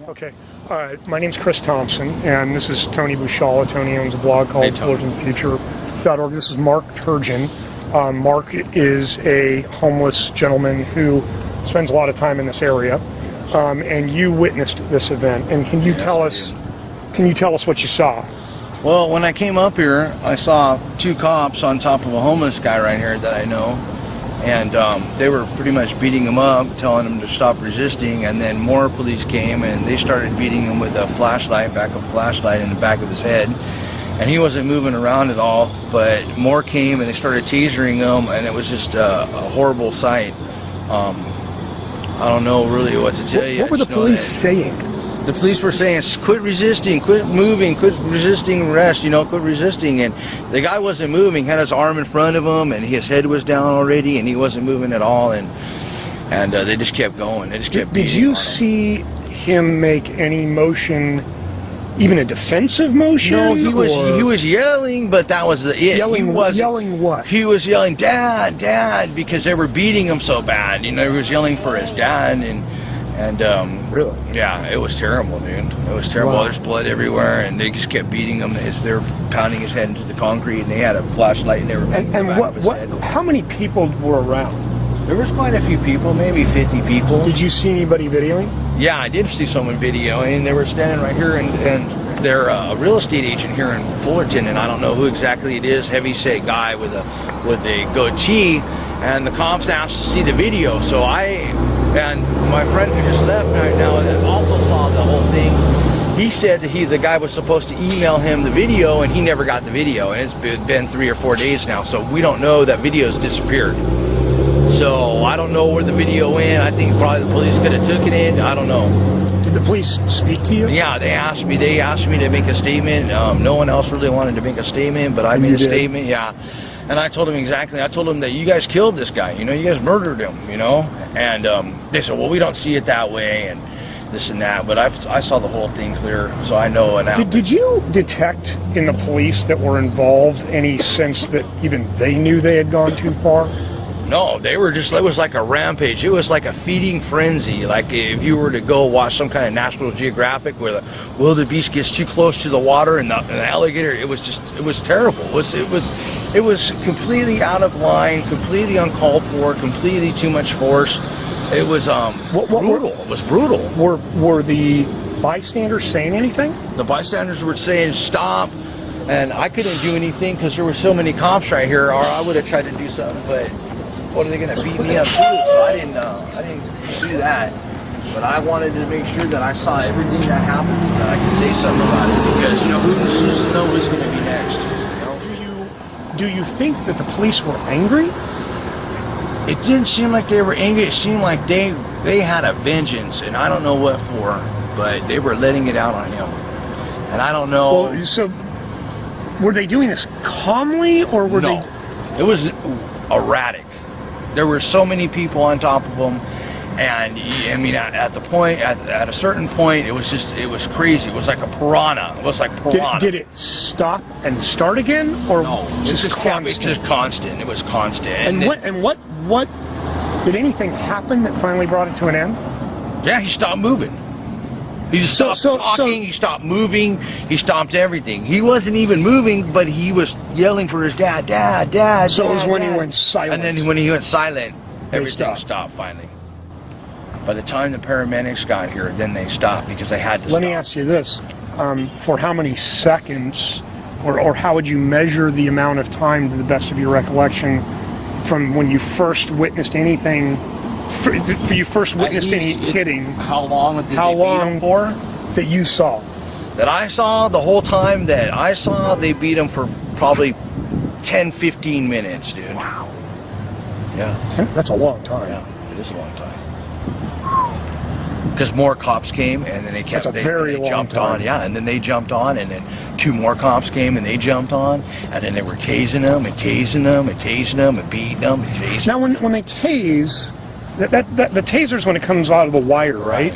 Okay, my name's Chris Thompson, and this is Tony Bushala. Tony owns a blog called TowardsTheFuture.org. This is Mark Turgeon. Mark is a homeless gentleman who spends a lot of time in this area, and you witnessed this event. And can you tell us what you saw? Well, when I came up here, I saw two cops on top of a homeless guy right here that I know. And they were pretty much beating him up, telling him to stop resisting, and then more police came and they started beating him with a backup flashlight in the back of his head. And he wasn't moving around at all, but more came and they started tasering him, and it was just a horrible sight. I don't know really what to tell you. What were the police saying? The police were saying, quit resisting, quit moving, quit resisting, rest, quit resisting. And the guy wasn't moving, had his arm in front of him, and his head was down already, and he wasn't moving at all. And they just kept going. They just kept beating. Did you see him make any motion, even a defensive motion? No, he was yelling, but that was it. Yelling what? He was yelling, "Dad, Dad," because they were beating him so bad. He was yelling for his dad, and really? Yeah, it was terrible, dude. It was terrible. Wow. There's blood everywhere, and they just kept beating him as they were pounding his head into the concrete, and they had a flashlight and they were beating him back of his head. How many people were around? There was quite a few people, maybe 50 people. Did you see anybody videoing? Yeah, I did see someone videoing, and they were standing right here, and they're a real estate agent here in Fullerton, and I don't know who exactly it is, heavy-set guy with a goatee, and the cops asked to see the video, so and my friend who just left right now and also saw the whole thing, he said that the guy was supposed to email him the video, and he never got the video, and it's been 3 or 4 days now, so we don't know. That video's disappeared. So I don't know where the video went. I think probably the police could have taken it. I don't know. Did the police speak to you? Yeah, they asked me to make a statement. No one else really wanted to make a statement, but I made a statement. Yeah. And I told him exactly. I told him that you guys killed this guy. You guys murdered him. And they said, well, we don't see it that way, and this and that. But I saw the whole thing clear, so I know. And did you detect in the police that were involved any sense that even they knew they had gone too far? No, they were just, it was like a rampage. It was like a feeding frenzy. Like if you were to go watch some kind of National Geographic where the wildebeest gets too close to the water and the alligator, it was terrible. It was completely out of line, completely uncalled for, completely too much force. It was brutal. It was brutal. Were the bystanders saying anything? The bystanders were saying stop, and I couldn't do anything because there were so many cops right here, or I would have tried to do something, but what, are they going to beat me up too? So I didn't do that. But I wanted to make sure that I saw everything that happened so that I could say something about it, because who doesn't know who's going to be next. Do you think that the police were angry? It didn't seem like they were angry. It seemed like they had a vengeance, and I don't know what for, but they were letting it out on him. And I don't know. Well, so were they doing this calmly, or were they? It was erratic. There were so many people on top of them, and I mean, at a certain point, it was crazy. It was like a piranha. It was like piranha. Did it stop and start again, or no? It's just constant. It's just constant. It was constant. And what did anything happen that finally brought it to an end? Yeah, he stopped moving. He just stopped talking, he stopped moving, he stopped everything. He wasn't even moving, but he was yelling for his dad, Dad, Dad, So Dad, it was when Dad. he went silent. And then when he went silent, everything stopped finally. By the time the paramedics got here, then they stopped because they had to stop. Let me ask you this. For how many seconds, or how would you measure the amount of time, to the best of your recollection, from when you first witnessed anything, you first witnessed any hitting? How long did they beat him for? That you saw? That I saw, the whole time that I saw, they beat him for probably 10, 15 minutes, dude. Wow. Yeah. That's a long time. Yeah, it is a long time. Because more cops came, and then they jumped on. Yeah, and then they jumped on, and then 2 more cops came, and they jumped on, and then they were tasing them, and tasing them, and tasing them, and beating them, and tasing them. Now, when they tase, the taser's when it comes out of the wire, right?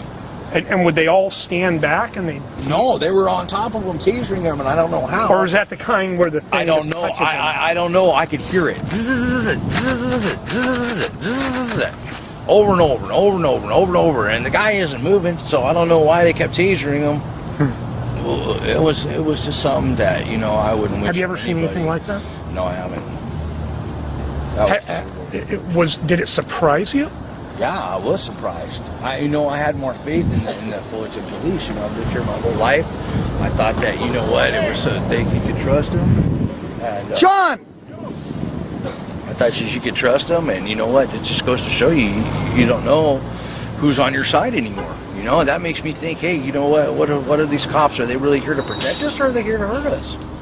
And would they all stand back and they? No, they were on top of them, tasering them, and I don't know how. Or is that the kind where the thing I don't know. I don't know. I could hear it. over and over and over and over and over and over, and the guy isn't moving. So I don't know why they kept tasering him. Well, it was just something that, you know, I wouldn't wish. Have you ever on seen anybody. anything like that? No, I haven't. That was Did it surprise you? Yeah, I was surprised. I had more faith in the Fullerton police. You know, I've lived here my whole life. I thought that, you know what, it was a thing you could trust them. And, John! I thought you could trust them, and you know what, it just goes to show you, you don't know who's on your side anymore. You know, that makes me think, hey, you know what are these cops? Are they really here to protect us, or are they here to hurt us?